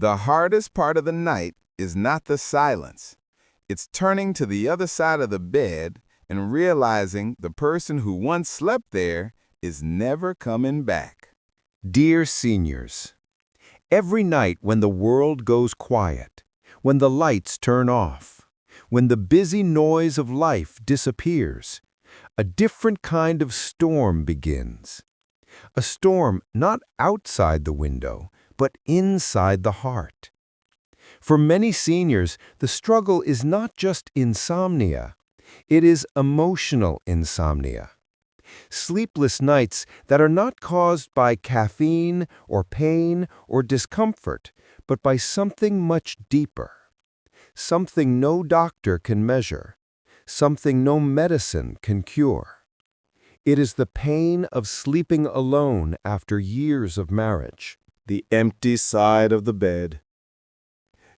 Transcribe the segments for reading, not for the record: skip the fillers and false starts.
The hardest part of the night is not the silence. It's turning to the other side of the bed and realizing the person who once slept there is never coming back. Dear seniors, every night when the world goes quiet, when the lights turn off, when the busy noise of life disappears, a different kind of storm begins. A storm not outside the window, but inside the heart. For many seniors, the struggle is not just insomnia, it is emotional insomnia. Sleepless nights that are not caused by caffeine or pain or discomfort, but by something much deeper. Something no doctor can measure, something no medicine can cure. It is the pain of sleeping alone after years of marriage. The empty side of the bed.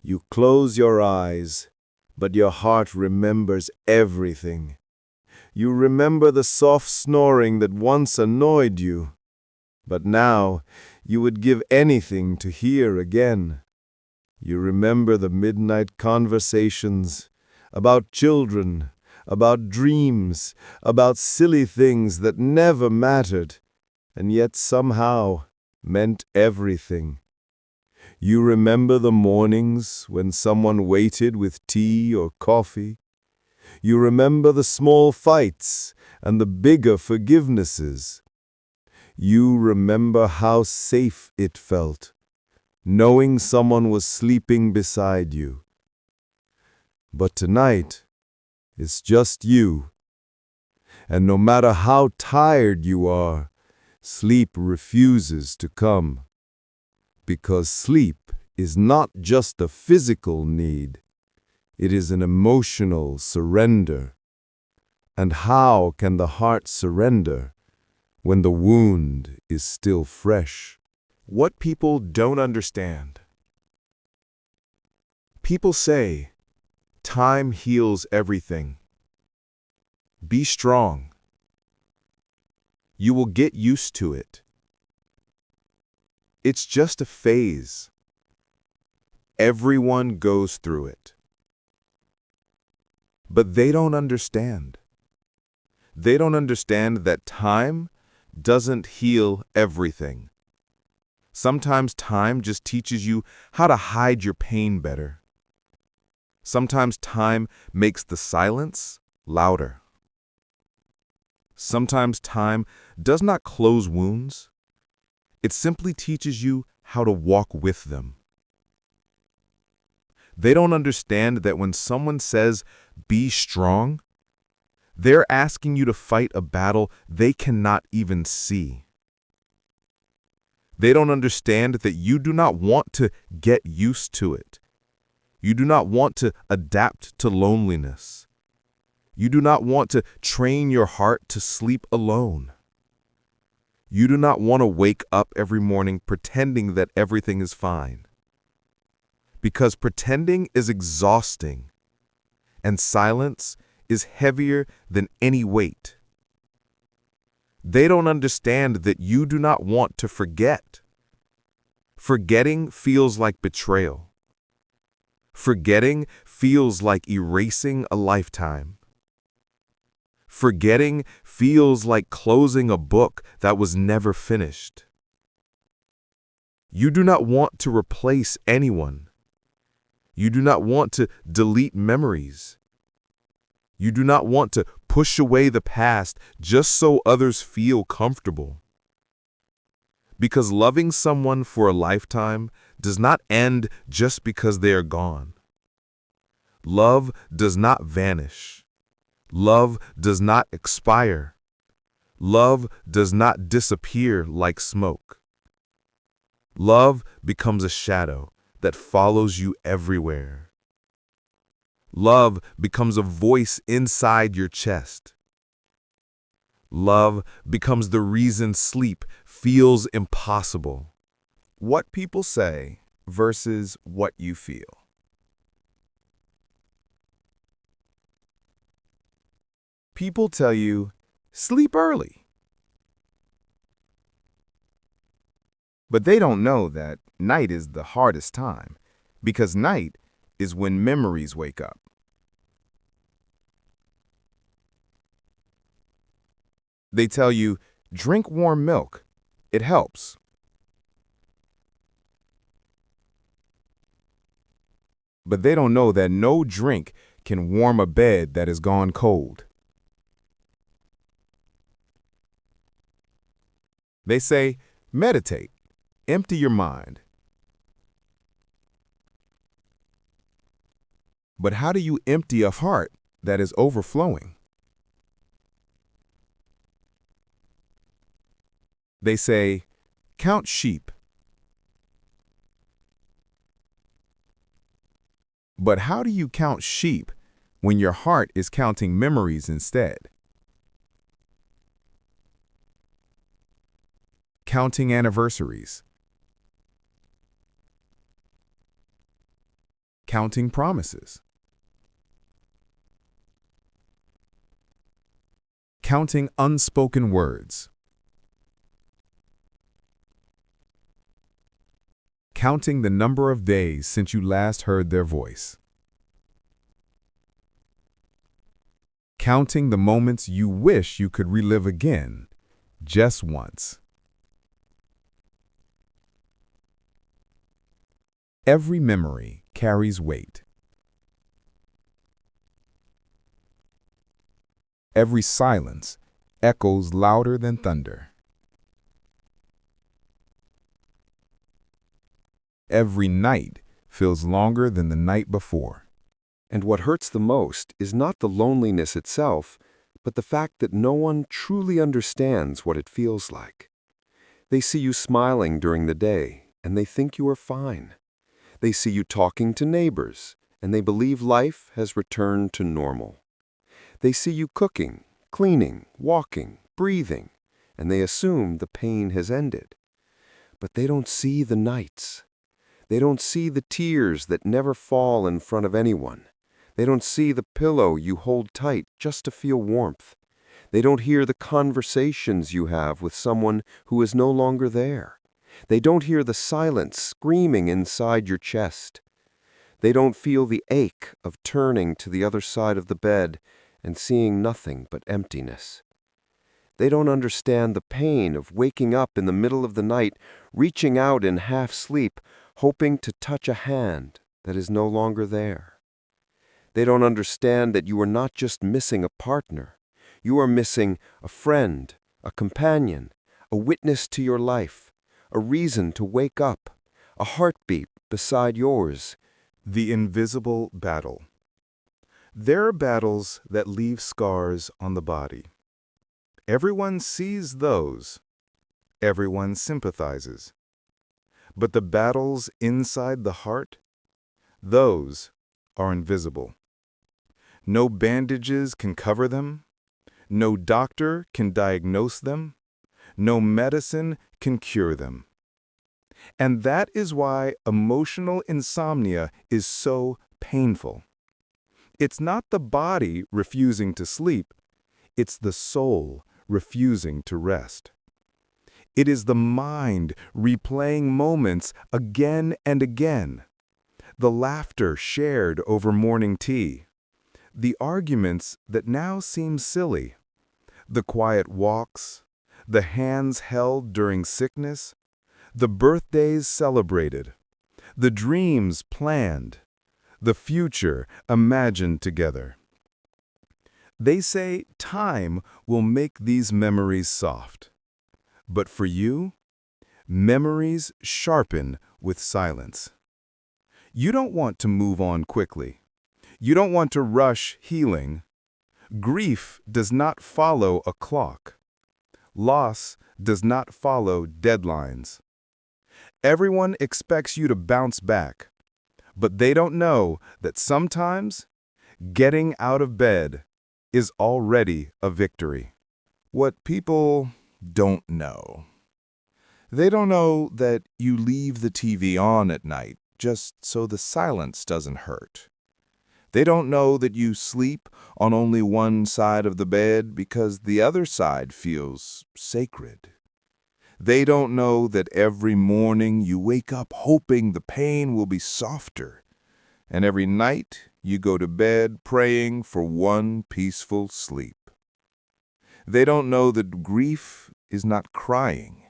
You close your eyes, but your heart remembers everything. You remember the soft snoring that once annoyed you, but now you would give anything to hear again. You remember the midnight conversations about children, about dreams, about silly things that never mattered, and yet somehow meant everything. You remember the mornings when someone waited with tea or coffee. You remember the small fights and the bigger forgivenesses. You remember how safe it felt, knowing someone was sleeping beside you. But tonight, it's just you. And no matter how tired you are, sleep refuses to come. Because sleep is not just a physical need, it is an emotional surrender. And how can the heart surrender when the wound is still fresh? What people don't understand. People say, time heals everything. Be strong. You will get used to it. It's just a phase. Everyone goes through it. But they don't understand. They don't understand that time doesn't heal everything. Sometimes time just teaches you how to hide your pain better. Sometimes time makes the silence louder. Sometimes time does not close wounds. It simply teaches you how to walk with them. They don't understand that when someone says, be strong, they're asking you to fight a battle they cannot even see. They don't understand that you do not want to get used to it. You do not want to adapt to loneliness. You do not want to train your heart to sleep alone. You do not want to wake up every morning pretending that everything is fine. Because pretending is exhausting, and silence is heavier than any weight. They don't understand that you do not want to forget. Forgetting feels like betrayal. Forgetting feels like erasing a lifetime. Forgetting feels like closing a book that was never finished. You do not want to replace anyone. You do not want to delete memories. You do not want to push away the past just so others feel comfortable. Because loving someone for a lifetime does not end just because they are gone. Love does not vanish. Love does not expire. Love does not disappear like smoke. Love becomes a shadow that follows you everywhere. Love becomes a voice inside your chest. Love becomes the reason sleep feels impossible. What people say versus what you feel. People tell you, sleep early. But they don't know that night is the hardest time, because night is when memories wake up. They tell you, drink warm milk. It helps. But they don't know that no drink can warm a bed that has gone cold. They say, meditate, empty your mind. But how do you empty a heart that is overflowing? They say, count sheep. But how do you count sheep when your heart is counting memories instead? Counting anniversaries. Counting promises. Counting unspoken words. Counting the number of days since you last heard their voice. Counting the moments you wish you could relive again, just once. Every memory carries weight. Every silence echoes louder than thunder. Every night feels longer than the night before. And what hurts the most is not the loneliness itself, but the fact that no one truly understands what it feels like. They see you smiling during the day, and they think you are fine. They see you talking to neighbors, and they believe life has returned to normal. They see you cooking, cleaning, walking, breathing, and they assume the pain has ended. But they don't see the nights. They don't see the tears that never fall in front of anyone. They don't see the pillow you hold tight just to feel warmth. They don't hear the conversations you have with someone who is no longer there. They don't hear the silence screaming inside your chest. They don't feel the ache of turning to the other side of the bed and seeing nothing but emptiness. They don't understand the pain of waking up in the middle of the night, reaching out in half sleep, hoping to touch a hand that is no longer there. They don't understand that you are not just missing a partner. You are missing a friend, a companion, a witness to your life, a reason to wake up, a heartbeat beside yours. The invisible battle. There are battles that leave scars on the body. Everyone sees those. Everyone sympathizes. But the battles inside the heart, those are invisible. No bandages can cover them. No doctor can diagnose them. No medicine can cure them. And that is why emotional insomnia is so painful. It's not the body refusing to sleep. It's the soul refusing to rest. It is the mind replaying moments again and again. The laughter shared over morning tea. The arguments that now seem silly. The quiet walks. The hands held during sickness. The birthdays celebrated. The dreams planned. The future imagined together. They say time will make these memories soft. But for you, memories sharpen with silence. You don't want to move on quickly. You don't want to rush healing. Grief does not follow a clock. Loss does not follow deadlines. Everyone expects you to bounce back, but they don't know that sometimes getting out of bed is already a victory. What people don't know. They don't know that you leave the TV on at night just so the silence doesn't hurt. They don't know that you sleep on only one side of the bed because the other side feels sacred. They don't know that every morning you wake up hoping the pain will be softer, and every night you go to bed praying for one peaceful sleep. They don't know that grief is not crying.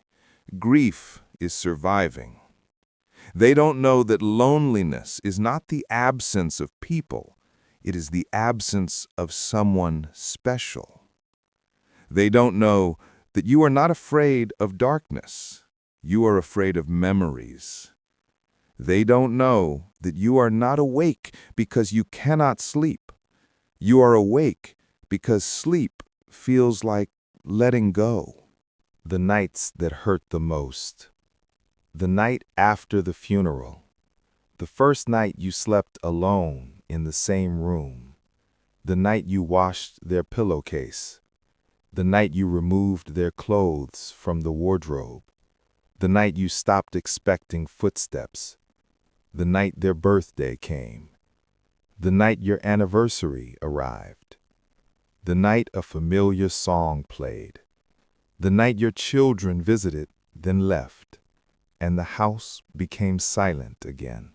Grief is surviving. They don't know that loneliness is not the absence of people. It is the absence of someone special. They don't know that you are not afraid of darkness. You are afraid of memories. They don't know that you are not awake because you cannot sleep. You are awake because sleep feels like letting go. The nights that hurt the most. The night after the funeral. The first night you slept alone in the same room. The night you washed their pillowcase. The night you removed their clothes from the wardrobe. The night you stopped expecting footsteps. The night their birthday came. The night your anniversary arrived. The night a familiar song played. The night your children visited, then left, and the house became silent again.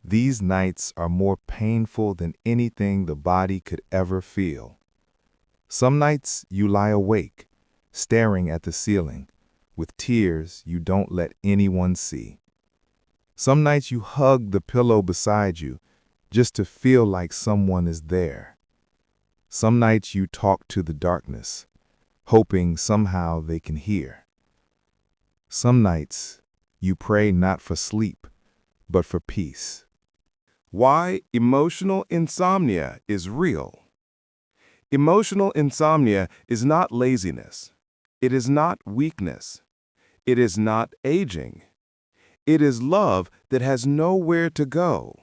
These nights are more painful than anything the body could ever feel. Some nights you lie awake, staring at the ceiling, with tears you don't let anyone see. Some nights you hug the pillow beside you, just to feel like someone is there. Some nights you talk to the darkness, hoping somehow they can hear. Some nights you pray not for sleep, but for peace. Why emotional insomnia is real. Emotional insomnia is not laziness. It is not weakness. It is not aging. It is love that has nowhere to go.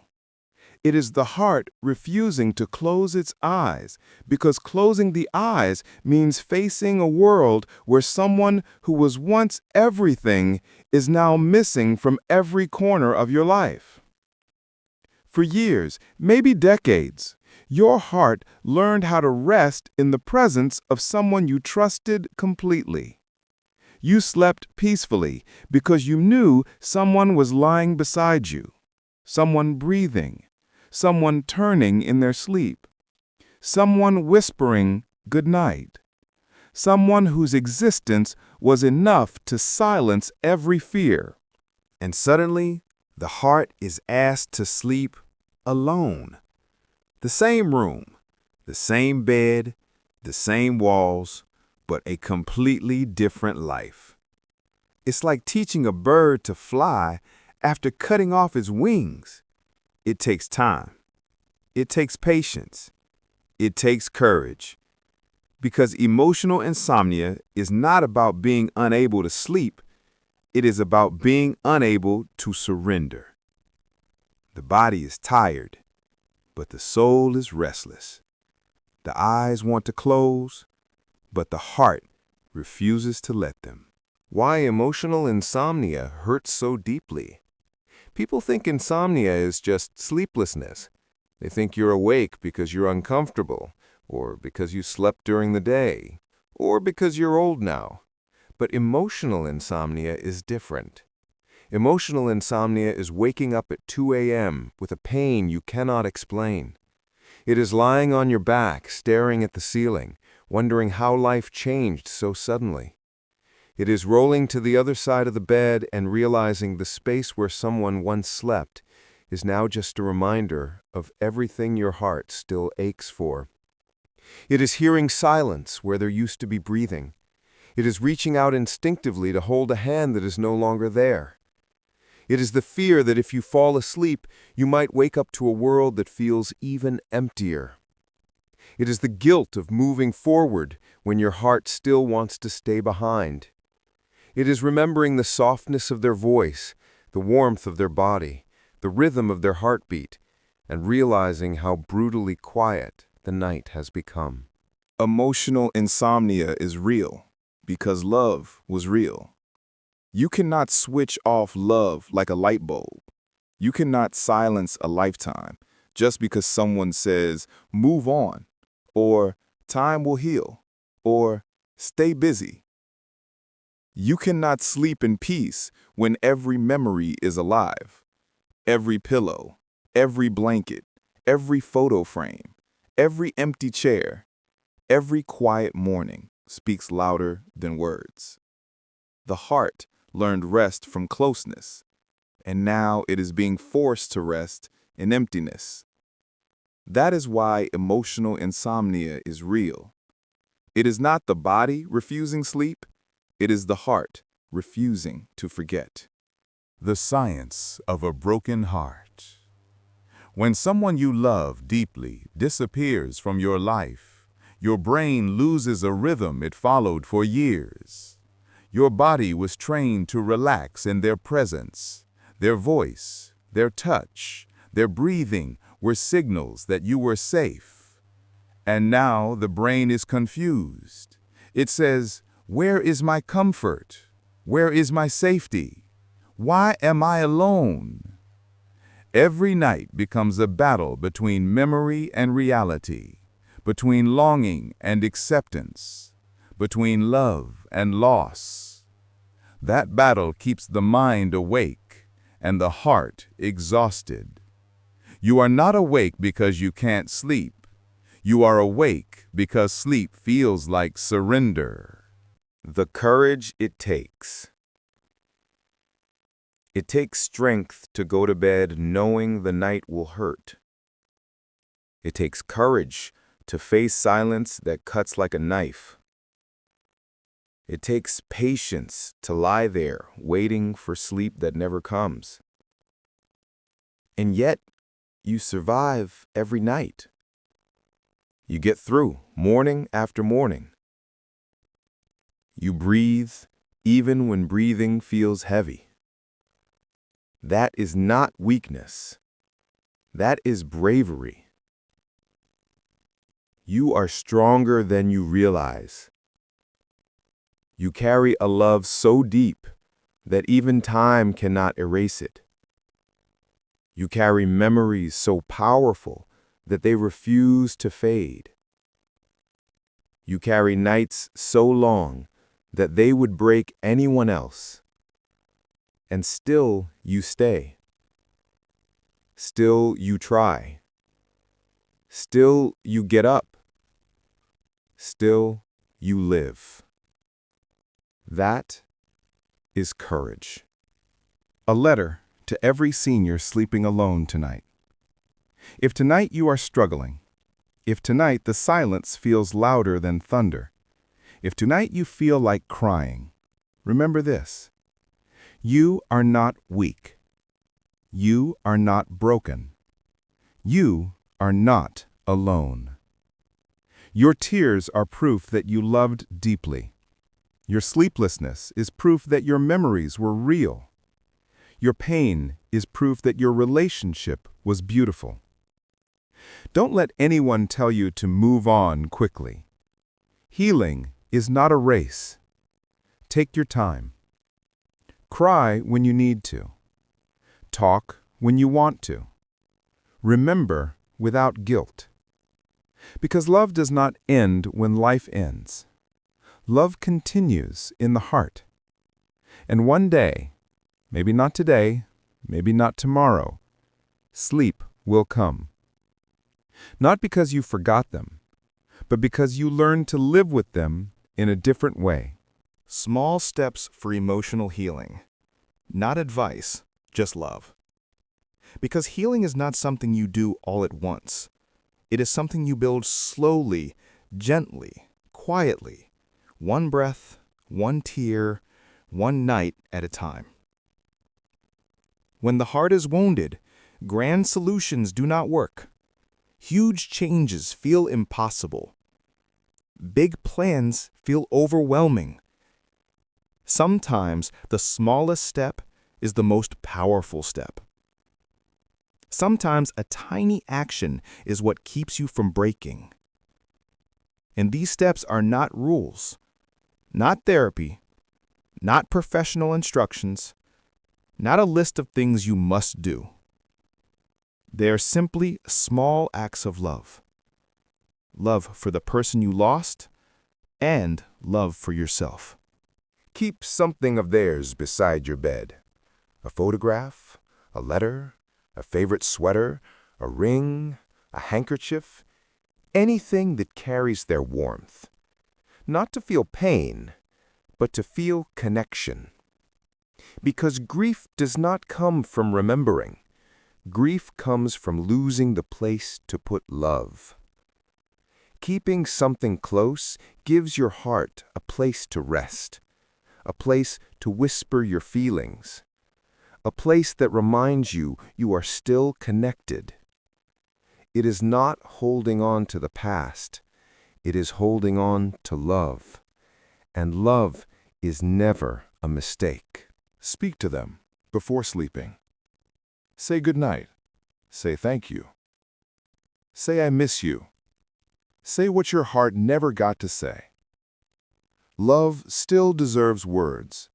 It is the heart refusing to close its eyes, because closing the eyes means facing a world where someone who was once everything is now missing from every corner of your life. For years, maybe decades, your heart learned how to rest in the presence of someone you trusted completely. You slept peacefully because you knew someone was lying beside you, someone breathing, someone turning in their sleep, someone whispering good night, someone whose existence was enough to silence every fear. And suddenly, the heart is asked to sleep alone. The same room, the same bed, the same walls, but a completely different life. It's like teaching a bird to fly after cutting off its wings. It takes time. It takes patience. It takes courage. Because emotional insomnia is not about being unable to sleep. It is about being unable to surrender. The body is tired, but the soul is restless. The eyes want to close, but the heart refuses to let them. Why emotional insomnia hurts so deeply. People think insomnia is just sleeplessness. They think you're awake because you're uncomfortable, or because you slept during the day, or because you're old now. But emotional insomnia is different. Emotional insomnia is waking up at 2 a.m. with a pain you cannot explain. It is lying on your back, staring at the ceiling, wondering how life changed so suddenly. It is rolling to the other side of the bed and realizing the space where someone once slept is now just a reminder of everything your heart still aches for. It is hearing silence where there used to be breathing. It is reaching out instinctively to hold a hand that is no longer there. It is the fear that if you fall asleep, you might wake up to a world that feels even emptier. It is the guilt of moving forward when your heart still wants to stay behind. It is remembering the softness of their voice, the warmth of their body, the rhythm of their heartbeat, and realizing how brutally quiet the night has become. Emotional insomnia is real because love was real. You cannot switch off love like a light bulb. You cannot silence a lifetime just because someone says, move on, or time will heal, or stay busy. You cannot sleep in peace when every memory is alive. Every pillow, every blanket, every photo frame, every empty chair, every quiet morning speaks louder than words. The heart learned rest from closeness, and now it is being forced to rest in emptiness. That is why emotional insomnia is real. It is not the body refusing sleep, it is the heart refusing to forget. The science of a broken heart. When someone you love deeply disappears from your life, your brain loses a rhythm it followed for years. Your body was trained to relax in their presence. Their voice, their touch, their breathing were signals that you were safe. And now the brain is confused. It says, "Where is my comfort? Where is my safety? Why am I alone?" Every night becomes a battle between memory and reality, between longing and acceptance, between love and loss. That battle keeps the mind awake and the heart exhausted. You are not awake because you can't sleep. You are awake because sleep feels like surrender. The courage it takes. It takes strength to go to bed knowing the night will hurt. It takes courage to face silence that cuts like a knife. It takes patience to lie there waiting for sleep that never comes. And yet, you survive every night. You get through morning after morning. You breathe even when breathing feels heavy. That is not weakness. That is bravery. You are stronger than you realize. You carry a love so deep that even time cannot erase it. You carry memories so powerful that they refuse to fade. You carry nights so long that they would break anyone else. And still you stay. Still you try. Still you get up. Still you live. That is courage. A letter to every senior sleeping alone tonight. If tonight you are struggling, if tonight the silence feels louder than thunder, if tonight you feel like crying, remember this. You are not weak. You are not broken. You are not alone. Your tears are proof that you loved deeply. Your sleeplessness is proof that your memories were real. Your pain is proof that your relationship was beautiful. Don't let anyone tell you to move on quickly. Healing is not a race. Take your time. Cry when you need to. Talk when you want to. Remember without guilt. Because love does not end when life ends. Love continues in the heart. And one day, maybe not today, maybe not tomorrow, sleep will come. Not because you forgot them, but because you learned to live with them in a different way. Small steps for emotional healing. Not advice, just love. Because healing is not something you do all at once. It is something you build slowly, gently, quietly. One breath, one tear, one night at a time. When the heart is wounded, grand solutions do not work. Huge changes feel impossible. Big plans feel overwhelming. Sometimes the smallest step is the most powerful step. Sometimes a tiny action is what keeps you from breaking. And these steps are not rules, not therapy, not professional instructions, not a list of things you must do. They are simply small acts of love. Love for the person you lost and love for yourself. Keep something of theirs beside your bed. A photograph, a letter, a favorite sweater, a ring, a handkerchief, anything that carries their warmth. Not to feel pain, but to feel connection. Because grief does not come from remembering. Grief comes from losing the place to put love. Keeping something close gives your heart a place to rest, a place to whisper your feelings, a place that reminds you you are still connected. It is not holding on to the past. It is holding on to love. And love is never a mistake. Speak to them before sleeping. Say good night. Say thank you. Say I miss you. Say what your heart never got to say. Love still deserves words,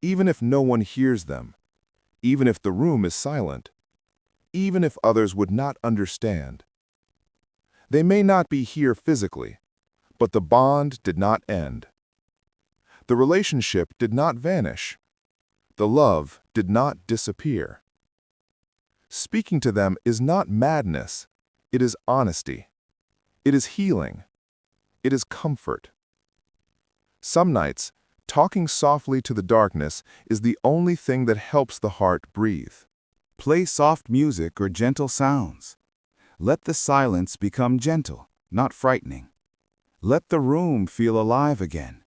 even if no one hears them, even if the room is silent, even if others would not understand. They may not be here physically, but the bond did not end. The relationship did not vanish. The love did not disappear. Speaking to them is not madness. It is honesty. It is healing. It is comfort. Some nights, talking softly to the darkness is the only thing that helps the heart breathe. Play soft music or gentle sounds. Let the silence become gentle, not frightening. Let the room feel alive again.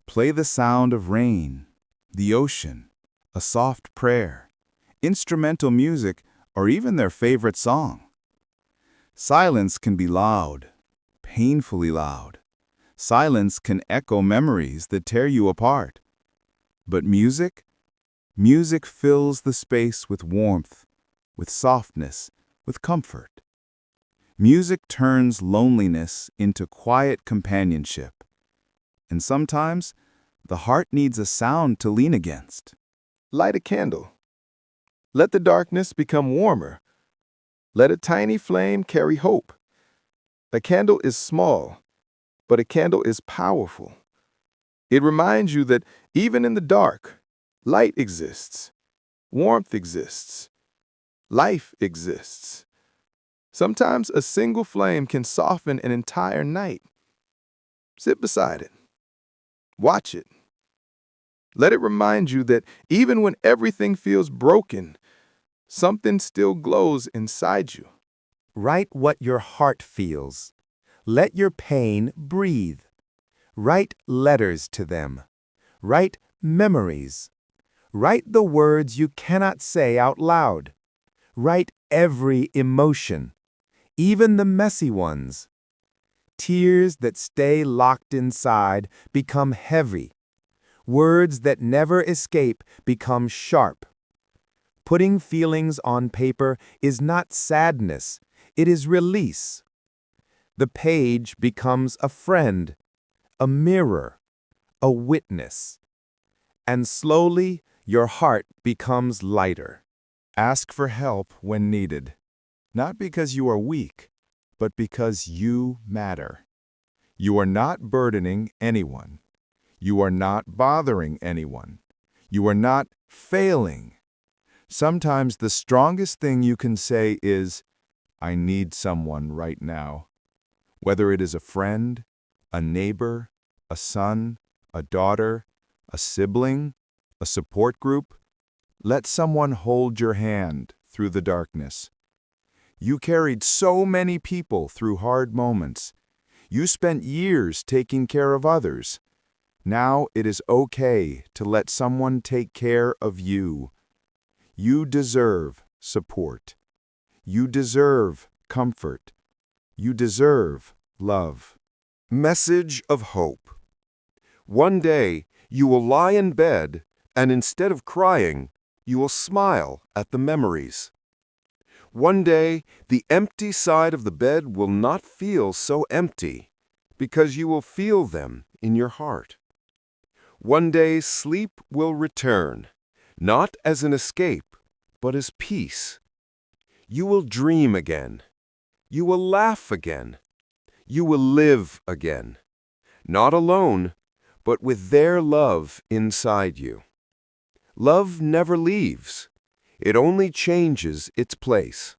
Play the sound of rain, the ocean, a soft prayer, instrumental music, or even their favorite song. Silence can be loud, painfully loud. Silence can echo memories that tear you apart. But music fills the space with warmth, with softness, with comfort. Music turns loneliness into quiet companionship. And sometimes, the heart needs a sound to lean against. Light a candle. Let the darkness become warmer. Let a tiny flame carry hope. A candle is small, but a candle is powerful. It reminds you that even in the dark, light exists, warmth exists, life exists. Sometimes a single flame can soften an entire night. Sit beside it. Watch it. Let it remind you that even when everything feels broken, something still glows inside you. Write what your heart feels. Let your pain breathe. Write letters to them. Write memories. Write the words you cannot say out loud. Write every emotion, even the messy ones. Tears that stay locked inside become heavy. Words that never escape become sharp. Putting feelings on paper is not sadness, it is release. The page becomes a friend, a mirror, a witness. And slowly, your heart becomes lighter. Ask for help when needed, not because you are weak, but because you matter. You are not burdening anyone. You are not bothering anyone. You are not failing. Sometimes the strongest thing you can say is, I need someone right now. Whether it is a friend, a neighbor, a son, a daughter, a sibling, a support group, let someone hold your hand through the darkness. You carried so many people through hard moments. You spent years taking care of others. Now it is okay to let someone take care of you. You deserve support. You deserve comfort. You deserve love. Message of hope. One day, you will lie in bed, and instead of crying, you will smile at the memories. One day, the empty side of the bed will not feel so empty, because you will feel them in your heart. One day, sleep will return, not as an escape, but as peace. You will dream again. You will laugh again. You will live again. Not alone, but with their love inside you. Love never leaves. It only changes its place.